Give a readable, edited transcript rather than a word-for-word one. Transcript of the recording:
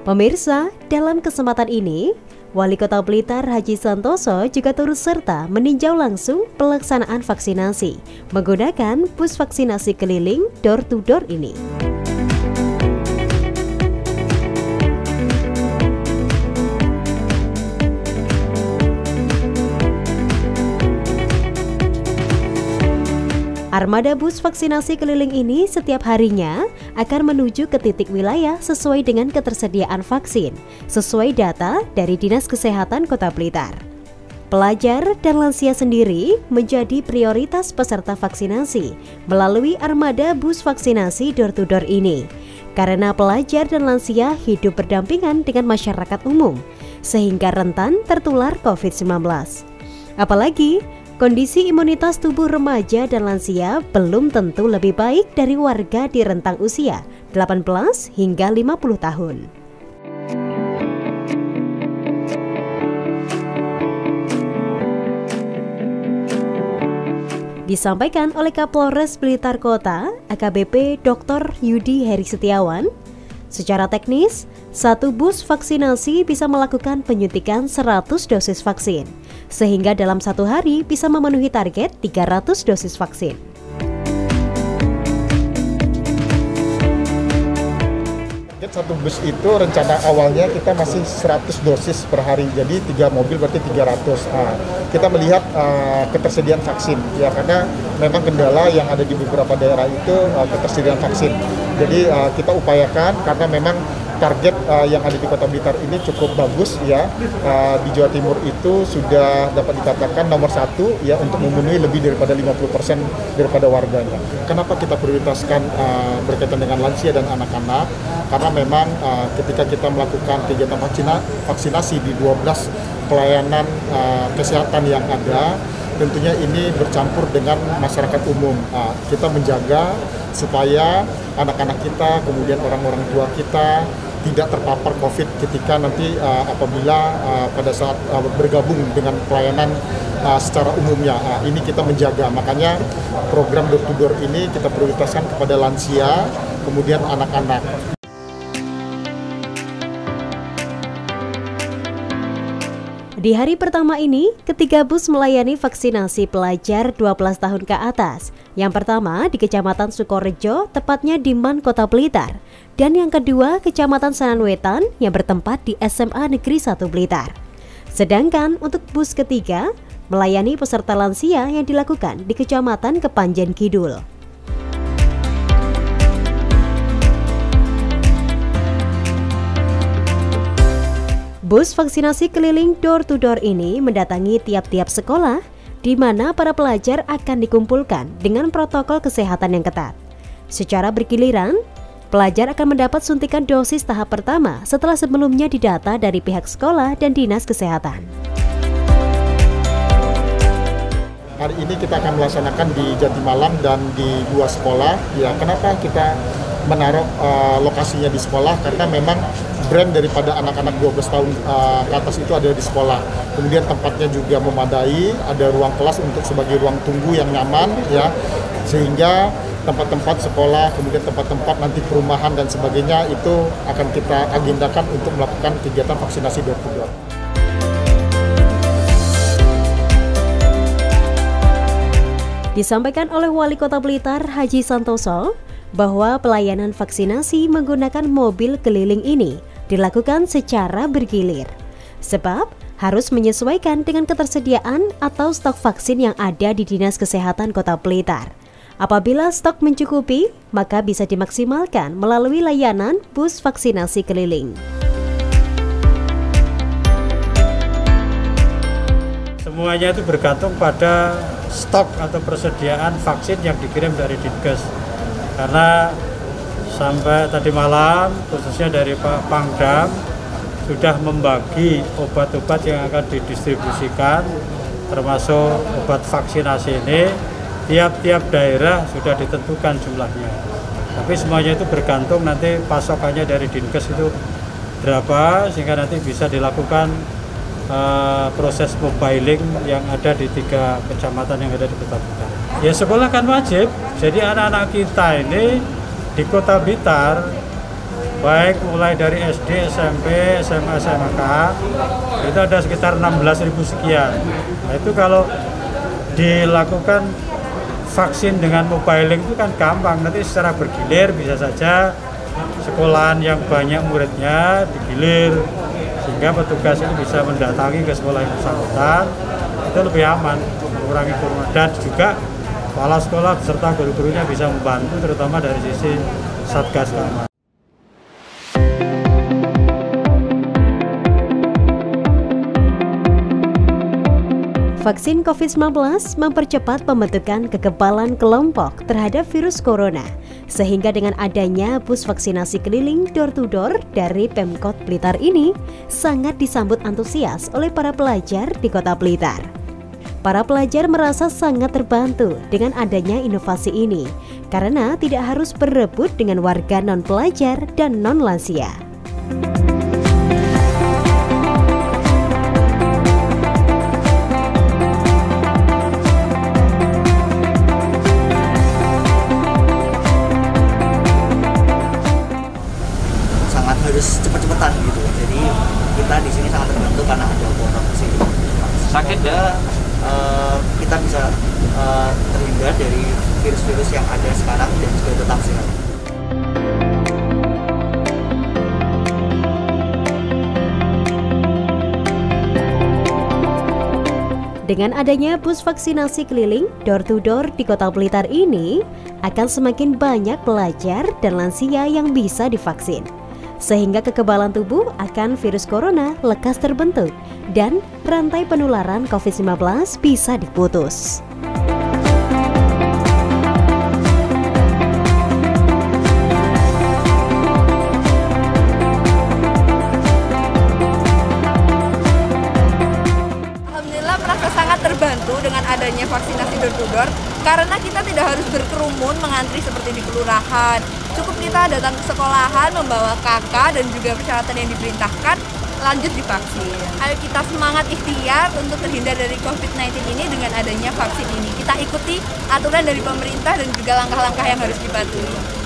Pemirsa, dalam kesempatan ini, Wali Kota Blitar Haji Santoso juga turut serta meninjau langsung pelaksanaan vaksinasi menggunakan bus vaksinasi keliling door-to-door ini. Armada bus vaksinasi keliling ini setiap harinya akan menuju ke titik wilayah sesuai dengan ketersediaan vaksin, sesuai data dari Dinas Kesehatan Kota Blitar. Pelajar dan lansia sendiri menjadi prioritas peserta vaksinasi melalui armada bus vaksinasi door-to-door ini, karena pelajar dan lansia hidup berdampingan dengan masyarakat umum, sehingga rentan tertular COVID-19. Apalagi, kondisi imunitas tubuh remaja dan lansia belum tentu lebih baik dari warga di rentang usia 18 hingga 50 tahun. Disampaikan oleh Kapolres Blitar Kota, AKBP Dr. Yudi Heri Setiawan, secara teknis, satu bus vaksinasi bisa melakukan penyuntikan 100 dosis vaksin, sehingga dalam satu hari bisa memenuhi target 300 dosis vaksin. Satu bus itu rencana awalnya kita masih 100 dosis per hari, jadi 3 mobil berarti 300. Kita melihat ketersediaan vaksin, ya, karena memang kendala yang ada di beberapa daerah itu ketersediaan vaksin. Jadi kita upayakan, karena memang target yang ada di Kota Blitar ini cukup bagus, ya. Di Jawa Timur itu sudah dapat dikatakan nomor 1, ya, untuk memenuhi lebih daripada 50% daripada warganya. Kenapa kita prioritaskan berkaitan dengan lansia dan anak-anak? Karena memang ketika kita melakukan kegiatan vaksinasi di 12 pelayanan kesehatan yang ada, tentunya ini bercampur dengan masyarakat umum. Kita menjaga supaya anak-anak kita, kemudian orang-orang tua kita tidak terpapar COVID ketika nanti apabila pada saat bergabung dengan pelayanan secara umumnya. Ini kita menjaga, makanya program door-to-door ini kita prioritaskan kepada lansia, kemudian anak-anak. Di hari pertama ini, ketiga bus melayani vaksinasi pelajar 12 tahun ke atas. Yang pertama di Kecamatan Sukorejo, tepatnya di Man, Kota Blitar. Dan yang kedua, Kecamatan Sananwetan yang bertempat di SMA Negeri 1 Blitar. Sedangkan untuk bus ketiga, melayani peserta lansia yang dilakukan di Kecamatan Kepanjen Kidul. Bus vaksinasi keliling door-to-door ini mendatangi tiap-tiap sekolah, di mana para pelajar akan dikumpulkan dengan protokol kesehatan yang ketat. Secara bergiliran, pelajar akan mendapat suntikan dosis tahap pertama setelah sebelumnya didata dari pihak sekolah dan Dinas Kesehatan. Hari ini kita akan melaksanakan di Jatimalang dan di 2 sekolah. Ya, kenapa kita menaruh lokasinya di sekolah? Karena memang brand daripada anak-anak 12 tahun ke atas itu ada di sekolah. Kemudian tempatnya juga memadai, ada ruang kelas untuk sebagai ruang tunggu yang nyaman, ya, sehingga tempat-tempat sekolah, kemudian tempat-tempat nanti perumahan dan sebagainya itu akan kita agendakan untuk melakukan kegiatan vaksinasi door-to-door. Disampaikan oleh Wali Kota Blitar Haji Santoso bahwa pelayanan vaksinasi menggunakan mobil keliling ini dilakukan secara bergilir, sebab harus menyesuaikan dengan ketersediaan atau stok vaksin yang ada di Dinas Kesehatan Kota Blitar. Apabila stok mencukupi, maka bisa dimaksimalkan melalui layanan bus vaksinasi keliling. Semuanya itu bergantung pada stok atau persediaan vaksin yang dikirim dari Dinkes. Karena sampai tadi malam, khususnya dari Pak Pangdam, sudah membagi obat-obat yang akan didistribusikan, termasuk obat vaksinasi ini, tiap-tiap daerah sudah ditentukan jumlahnya. Tapi semuanya itu bergantung nanti pasokannya dari Dinkes itu berapa, sehingga nanti bisa dilakukan proses mobiling yang ada di 3 kecamatan yang ada di Kota Blitar. Ya, sekolah kan wajib, jadi anak-anak kita ini di Kota Blitar baik mulai dari SD, SMP, SMA, SMK, itu ada sekitar 16.000 sekian. Nah, itu kalau dilakukan vaksin dengan mobile link itu kan gampang, nanti secara bergilir bisa saja sekolahan yang banyak muridnya digilir, sehingga petugas itu bisa mendatangi ke sekolah yang bersangkutan, itu lebih aman, mengurangi kerumunan, dan juga kepala sekolah beserta guru-gurunya bisa membantu, terutama dari sisi Satgas keamanan. Vaksin COVID-19 mempercepat pembentukan kekebalan kelompok terhadap virus corona, sehingga dengan adanya bus vaksinasi keliling door-to-door dari Pemkot Blitar ini sangat disambut antusias oleh para pelajar di Kota Blitar. Para pelajar merasa sangat terbantu dengan adanya inovasi ini, karena tidak harus berebut dengan warga non-pelajar dan non-lansia. Harus cepet-cepetan gitu, jadi kita di sini sangat terbantu karena ada promosi. Sakit ya, kita bisa terhindar dari virus-virus yang ada sekarang dan juga tetap sehat. Dengan adanya bus vaksinasi keliling door-to-door di Kota Blitar ini, akan semakin banyak pelajar dan lansia yang bisa divaksin, sehingga kekebalan tubuh akan virus corona lekas terbentuk dan rantai penularan COVID-19 bisa diputus. Alhamdulillah merasa sangat terbantu dengan adanya vaksinasi door-to-door, karena kita tidak harus berkerumun mengantri seperti di kelurahan. Cukup kita datang ke sekolahan, membawa KK dan juga persyaratan yang diperintahkan, lanjut divaksin. Ayo kita semangat ikhtiar untuk terhindar dari COVID-19 ini dengan adanya vaksin ini. Kita ikuti aturan dari pemerintah dan juga langkah-langkah yang harus dipatuhi.